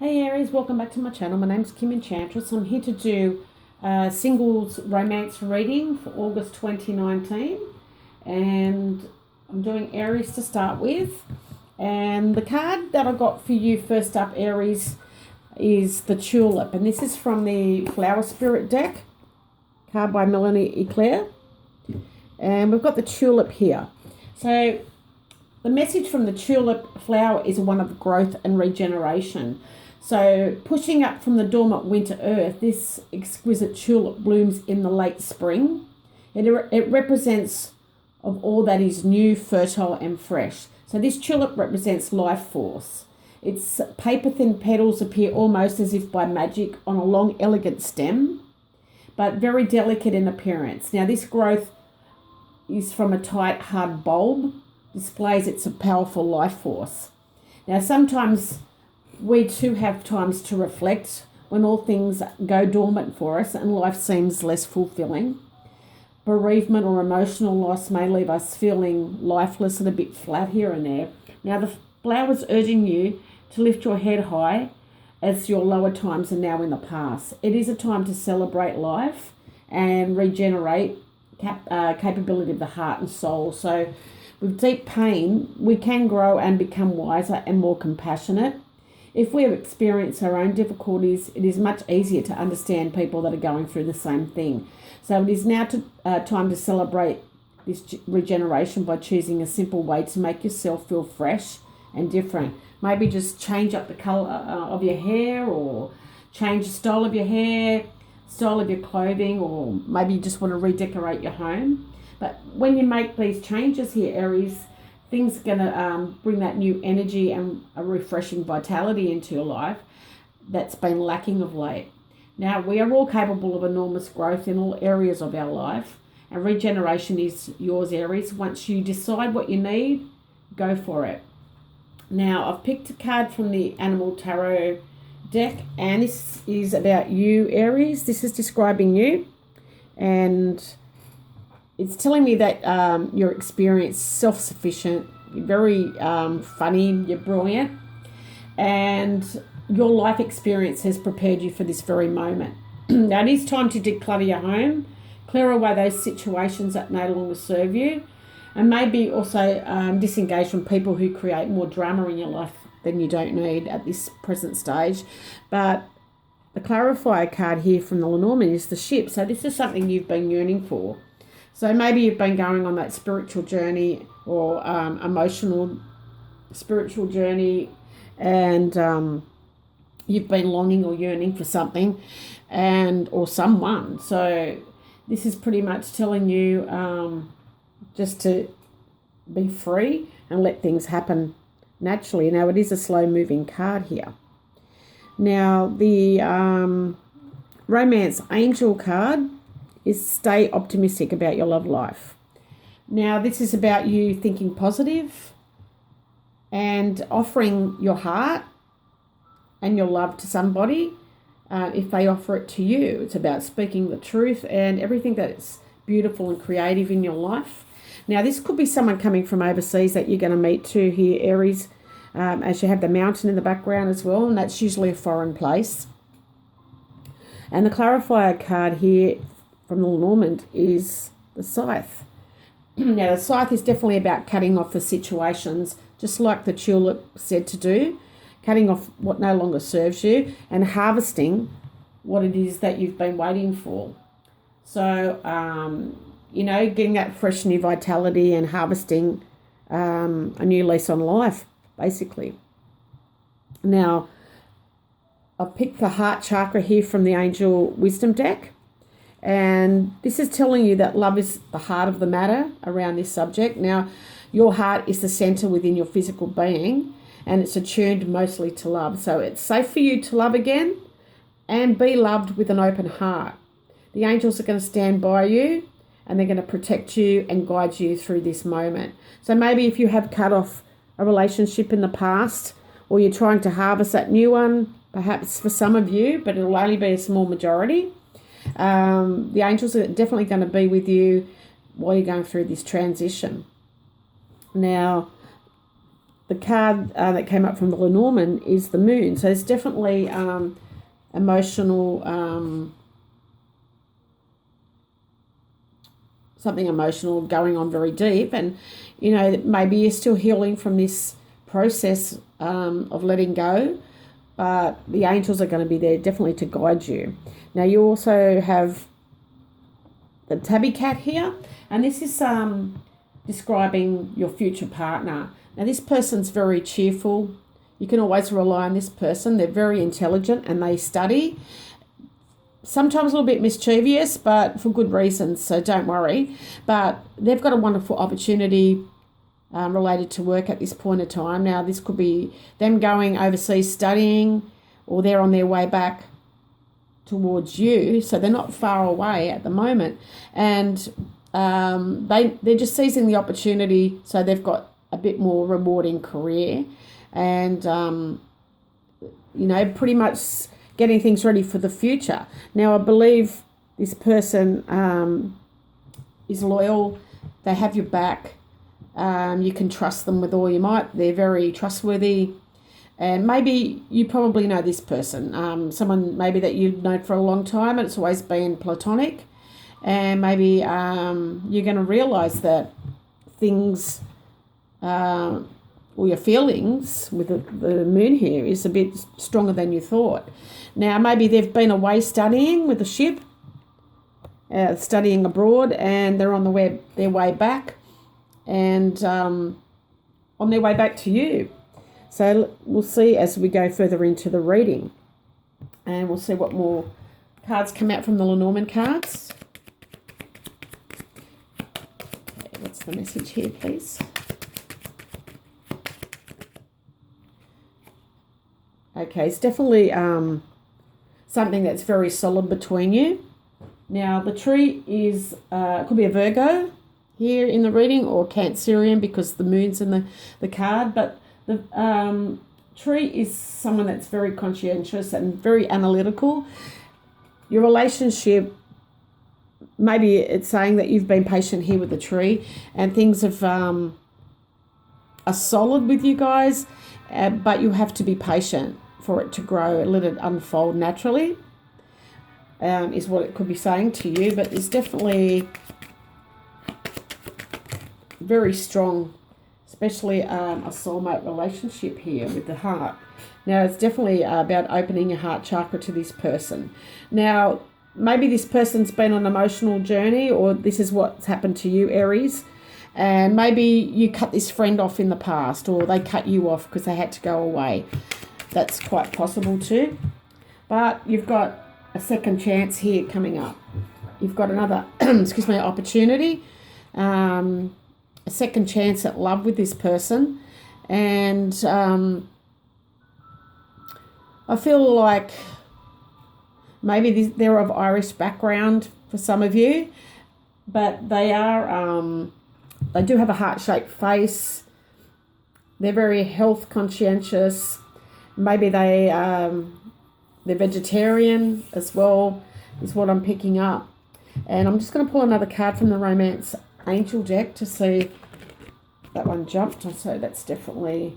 Hey Aries, welcome back to my channel. My name's Kim Enchantress. I'm here to do a singles romance reading for August 2019, and I'm doing Aries to start with. And the card that I got for you first up, Aries, is the Tulip, and this is from the Flower Spirit deck, card by Melanie Eclair. And we've got the Tulip here. So the message from the tulip flower is one of growth and regeneration. So pushing up from the dormant winter earth, this exquisite tulip blooms in the late spring. It represents of all that is new, fertile and fresh. So this tulip represents life force. Its paper-thin petals appear almost as if by magic on a long, elegant stem, but very delicate in appearance. Now this growth is from a tight, hard bulb, displays its powerful life force. Now sometimes we too have times to reflect when all things go dormant for us and life seems less fulfilling. Bereavement or emotional loss may leave us feeling lifeless and a bit flat here and there. Now the flower's urging you to lift your head high as your lower times are now in the past. It is a time to celebrate life and regenerate capability of the heart and soul. So with deep pain, we can grow and become wiser and more compassionate. If we have experienced our own difficulties, it is much easier to understand people that are going through the same thing. So it is now time to celebrate this regeneration by choosing a simple way to make yourself feel fresh and different. Maybe just change up the colour of your hair, or change the style of your hair, style of your clothing, or maybe you just want to redecorate your home. But when you make these changes here, Aries, things are going to bring that new energy and a refreshing vitality into your life that's been lacking of late. Now, we are all capable of enormous growth in all areas of our life, and regeneration is yours, Aries. Once you decide what you need, go for it. Now, I've picked a card from the Animal Tarot deck, and this is about you, Aries. This is describing you, and it's telling me that you're experienced, self-sufficient, you're very funny, you're brilliant, and your life experience has prepared you for this very moment. Now it is time to declutter your home, clear away those situations that no longer serve you, and maybe also disengage from people who create more drama in your life than you don't need at this present stage. But the clarifier card here from the Lenormand is the ship. So this is something you've been yearning for. So maybe you've been going on that spiritual journey or emotional spiritual journey, and you've been longing or yearning for something or someone. So this is pretty much telling you just to be free and let things happen naturally. Now it is a slow moving card here. Now the romance angel card is stay optimistic about your love life. Now this is about you thinking positive and offering your heart and your love to somebody if they offer it to you. It's about speaking the truth and everything that's beautiful and creative in your life. Now this could be someone coming from overseas that you're going to meet too here, Aries, as you have the mountain in the background as well, and that's usually a foreign place. And the clarifier card here from the Lenormand is the scythe. Now the scythe is definitely about cutting off the situations, just like the tulip said to do, cutting off what no longer serves you and harvesting what it is that you've been waiting for. So, getting that fresh new vitality and harvesting a new lease on life, basically. Now, I've picked the heart chakra here from the Angel Wisdom deck. And this is telling you that love is the heart of the matter around this subject. Now, your heart is the center within your physical being, and it's attuned mostly to love. So it's safe for you to love again and be loved with an open heart. The angels are going to stand by you, and they're going to protect you and guide you through this moment. So maybe if you have cut off a relationship in the past, or you're trying to harvest that new one, perhaps for some of you, but it'll only be a small majority. The angels are definitely going to be with you while you're going through this transition. Now, the card that came up from the Lenormand is the Moon. So it's definitely emotional, something emotional going on very deep. And, you know, maybe you're still healing from this process of letting go, but the angels are going to be there definitely to guide you. Now, you also have the tabby cat here, and this is describing your future partner. Now, this person's very cheerful. You can always rely on this person. They're very intelligent and they study. Sometimes a little bit mischievous, but for good reasons, so don't worry. But they've got a wonderful opportunity related to work at this point of time. Now, this could be them going overseas studying, or they're on their way back towards you, so they're not far away at the moment. And they're just seizing the opportunity, so they've got a bit more rewarding career, and you know, pretty much getting things ready for the future. Now, I believe this person is loyal. They have your back. You can trust them with all your might. They're very trustworthy. And maybe you probably know this person, someone maybe that you've known for a long time and it's always been platonic. And maybe you're going to realise that things, or your feelings with the moon here is a bit stronger than you thought. Now, maybe they've been away studying with the ship, studying abroad, and they're on their way back, and on their way back to you. So we'll see as we go further into the reading, and we'll see what more cards come out from the Lenormand cards. Okay, what's the message here, please? Okay, it's definitely something that's very solid between you. Now, the tree is, it could be a Virgo here in the reading, or Cancerian because the moon's in the card, but the tree is someone that's very conscientious and very analytical. Your relationship, maybe it's saying that you've been patient here with the tree and things have are solid with you guys, but you have to be patient for it to grow and let it unfold naturally, is what it could be saying to you. But it's definitely very strong, especially a soulmate relationship here with the heart. Now, it's definitely about opening your heart chakra to this person. Now, maybe this person's been on an emotional journey, or this is what's happened to you, Aries, and maybe you cut this friend off in the past, or they cut you off because they had to go away. That's quite possible too. But you've got a second chance here coming up. You've got another, opportunity, a second chance at love with this person. And I feel like maybe they're of Irish background for some of you, but they do have a heart-shaped face. They're very health conscientious. Maybe they're vegetarian as well, is what I'm picking up. And I'm just going to pull another card from the Romance Angel deck to see. That one jumped, so that's definitely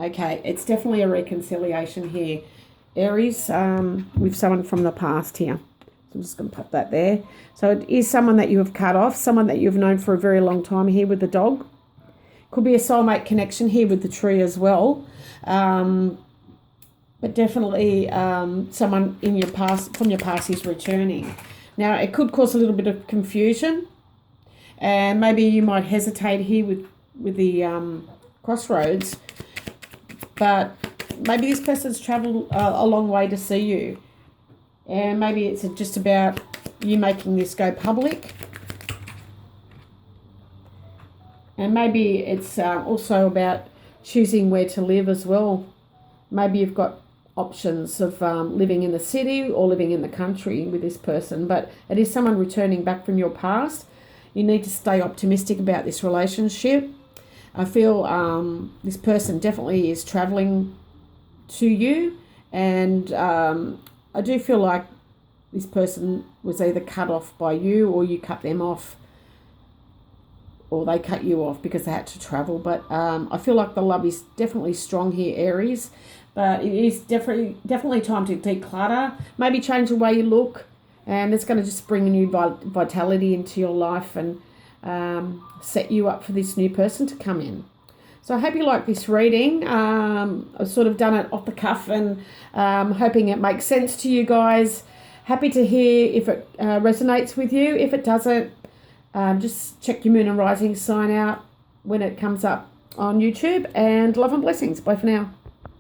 okay. It's definitely a reconciliation here, Aries, with someone from the past here. So I'm just going to pop that there. So it is someone that you have cut off, someone that you've known for a very long time here with the dog. Could be a soulmate connection here with the tree as well. But definitely someone in your past, from your past, is returning. Now, it could cause a little bit of confusion, and maybe you might hesitate here with the crossroads, but maybe this person's travelled a long way to see you, and maybe it's just about you making this go public, and maybe it's also about choosing where to live as well. Maybe you've got options of living in the city or living in the country with this person, but it is someone returning back from your past. You need to stay optimistic about this relationship. I feel this person definitely is travelling to you, and I do feel like this person was either cut off by you or you cut them off. or they cut you off because they had to travel. But I feel like the love is definitely strong here, Aries. But it is definitely time to declutter. Maybe change the way you look, and it's going to just bring a new vitality into your life and set you up for this new person to come in. So I hope you like this reading. I've sort of done it off the cuff and hoping it makes sense to you guys. Happy to hear if it resonates with you. If it doesn't, just check your moon and rising sign out when it comes up on YouTube. And love and blessings. Bye for now.